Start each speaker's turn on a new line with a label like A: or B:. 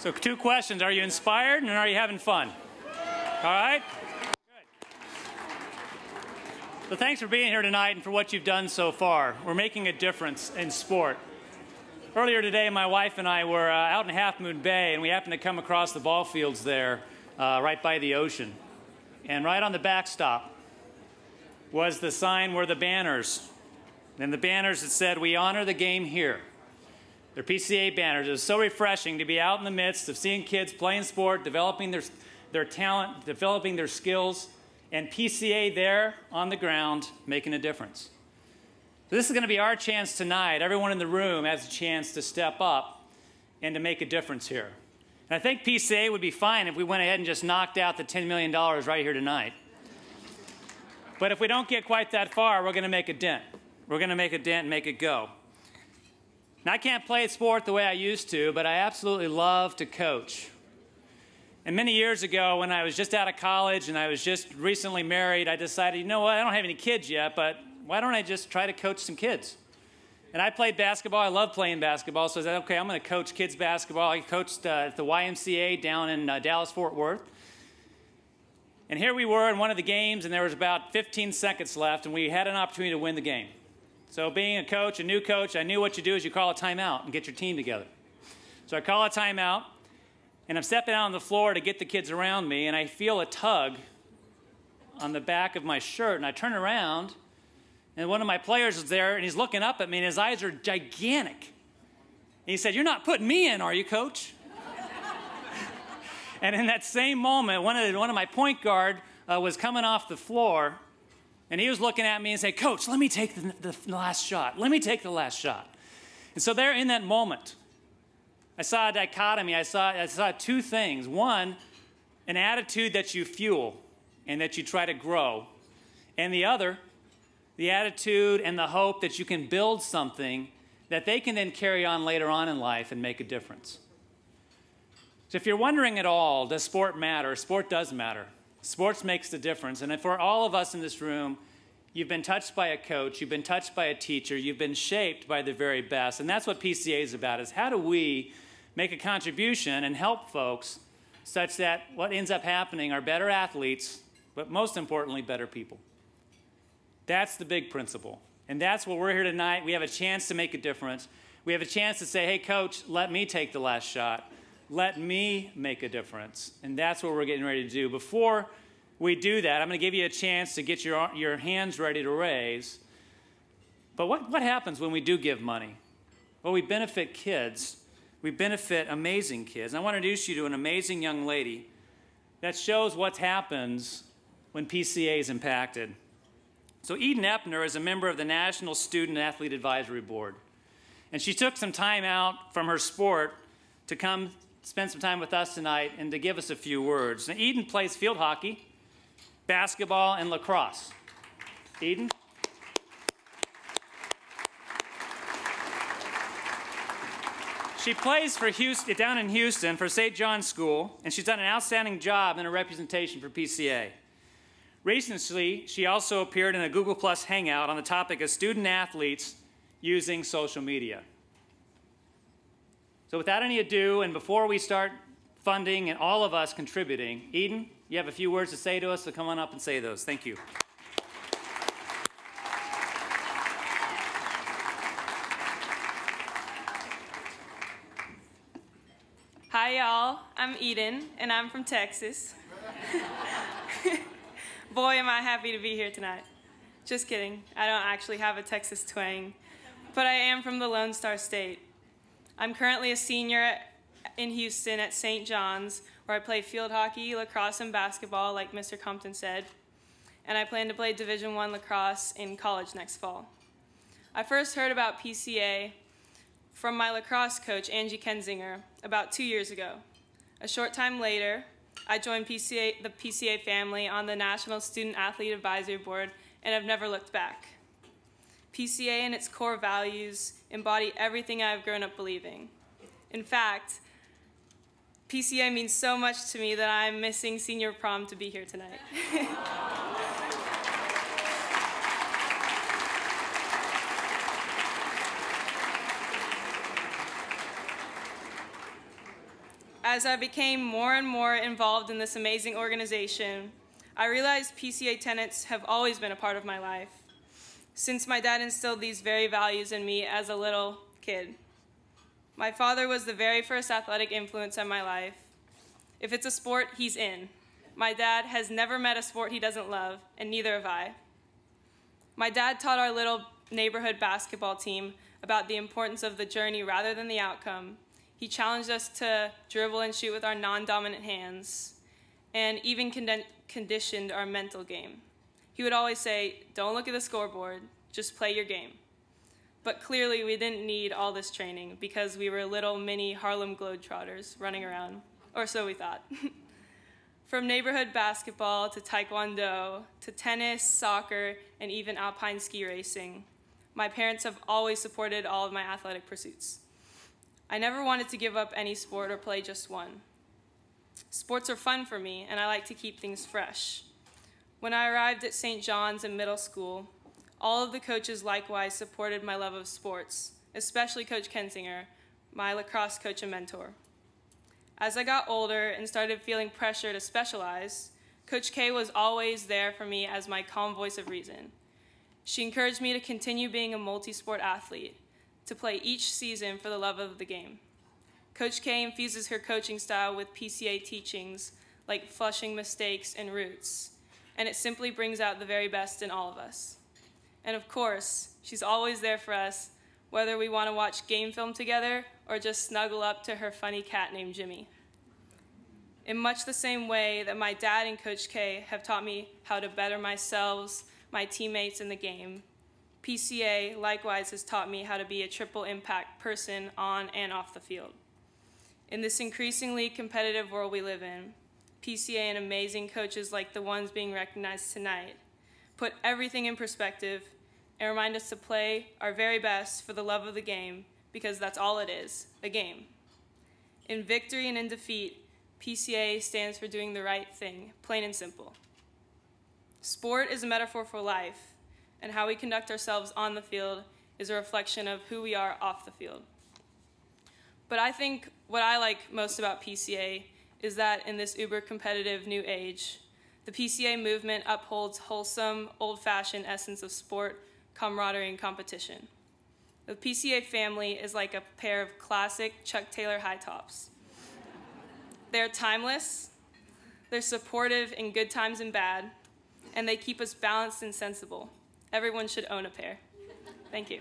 A: So 2 questions. Are you inspired and are you having fun? All right? Good. So thanks for being here tonight and for what you've done so far. We're making a difference in sport. Earlier today, my wife and I were out in Half Moon Bay, and we happened to come across the ball fields there right by the ocean. And right on the backstop was the sign where the banners. And the banners that said, "We honor the game here." They're PCA banners. It was so refreshing to be out in the midst of seeing kids playing sport, developing their talent, developing their skills, and PCA there on the ground making a difference. So this is going to be our chance tonight. Everyone in the room has a chance to step up and to make a difference here. And I think PCA would be fine if we went ahead and just knocked out the $10 million right here tonight. But if we don't get quite that far, we're going to make a dent. We're going to make a dent and make it go. Now, I can't play sport the way I used to, but I absolutely love to coach. And many years ago, when I was just out of college and I was just recently married, I decided, you know what, I don't have any kids yet, but why don't I just try to coach some kids? And I played basketball. I love playing basketball, so I said, okay, I'm going to coach kids basketball. I coached at the YMCA down in Dallas-Fort Worth. And here we were in one of the games, and there was about 15 seconds left, and we had an opportunity to win the game. So being a coach, a new coach, I knew what you do is you call a timeout and get your team together. So I call a timeout, and I'm stepping out on the floor to get the kids around me, and I feel a tug on the back of my shirt, and I turn around, and one of my players is there, and he's looking up at me, and his eyes are gigantic. And he said, "You're not putting me in, are you, coach?" And in that same moment, one of my point guard was coming off the floor, and he was looking at me and saying, "Coach, let me take the last shot. Let me take the last shot." And so there in that moment, I saw a dichotomy. I saw 2 things. One, an attitude that you fuel and that you try to grow. And the other, the attitude and the hope that you can build something that they can then carry on later on in life and make a difference. So if you're wondering at all, does sport matter? Sport does matter. Sports makes the difference. And for all of us in this room, you've been touched by a coach, you've been touched by a teacher, you've been shaped by the very best. And that's what PCA is about, is how do we make a contribution and help folks such that what ends up happening are better athletes, but most importantly, better people. That's the big principle. And that's what we're here tonight. We have a chance to make a difference. We have a chance to say, hey, coach, let me take the last shot. Let me make a difference. And that's what we're getting ready to do. Before we do that, I'm going to give you a chance to get your hands ready to raise. But what happens when we do give money? Well, we benefit kids. We benefit amazing kids. And I want to introduce you to an amazing young lady that shows what happens when PCA is impacted. So Eden Epner is a member of the National Student Athlete Advisory Board. And she took some time out from her sport to come spend some time with us tonight and to give us a few words. Now, Eden plays field hockey, basketball, and lacrosse. Eden? She plays for Houston, down in Houston for St. John's School, and she's done an outstanding job in her representation for PCA. Recently, she also appeared in a Google Plus Hangout on the topic of student athletes using social media. So without any ado, and before we start funding and all of us contributing, Eden, you have a few words to say to us, so come on up and say those. Thank you.
B: Hi, y'all. I'm Eden, and I'm from Texas. Boy, am I happy to be here tonight. Just kidding. I don't actually have a Texas twang, but I am from the Lone Star State. I'm currently a senior in Houston at St. John's, where I play field hockey, lacrosse, and basketball, like Mr. Compton said, and I plan to play Division I lacrosse in college next fall. I first heard about PCA from my lacrosse coach, Angie Kenzinger, about 2 years ago. A short time later, I joined the PCA family on the National Student Athlete Advisory Board and have never looked back. PCA and its core values embody everything I've grown up believing. In fact, PCA means so much to me that I'm missing senior prom to be here tonight. As I became more and more involved in this amazing organization, I realized PCA tenets have always been a part of my life, since my dad instilled these very values in me as a little kid. My father was the very first athletic influence in my life. If it's a sport, he's in. My dad has never met a sport he doesn't love, and neither have I. My dad taught our little neighborhood basketball team about the importance of the journey rather than the outcome. He challenged us to dribble and shoot with our non-dominant hands, and even conditioned our mental game. He would always say, "Don't look at the scoreboard, just play your game." But clearly we didn't need all this training because we were little mini Harlem Globetrotters running around, or so we thought. From neighborhood basketball to taekwondo to tennis, soccer, and even alpine ski racing, my parents have always supported all of my athletic pursuits. I never wanted to give up any sport or play just one. Sports are fun for me, and I like to keep things fresh. When I arrived at St. John's in middle school, all of the coaches likewise supported my love of sports, especially Coach Kensinger, my lacrosse coach and mentor. As I got older and started feeling pressure to specialize, Coach K was always there for me as my calm voice of reason. She encouraged me to continue being a multi-sport athlete, to play each season for the love of the game. Coach K infuses her coaching style with PCA teachings like flushing mistakes and roots, and it simply brings out the very best in all of us. And of course, she's always there for us, whether we want to watch game film together or just snuggle up to her funny cat named Jimmy. In much the same way that my dad and Coach K have taught me how to better myself, my teammates in the game, PCA likewise has taught me how to be a triple impact person on and off the field. In this increasingly competitive world we live in, PCA and amazing coaches like the ones being recognized tonight put everything in perspective and remind us to play our very best for the love of the game, because that's all it is, a game. In victory and in defeat, PCA stands for doing the right thing, plain and simple. Sport is a metaphor for life, and how we conduct ourselves on the field is a reflection of who we are off the field. But I think what I like most about PCA is that in this uber-competitive new age, the PCA movement upholds wholesome, old-fashioned essence of sport, camaraderie, and competition. The PCA family is like a pair of classic Chuck Taylor high tops. They're timeless, they're supportive in good times and bad, and they keep us balanced and sensible. Everyone should own a pair. Thank you.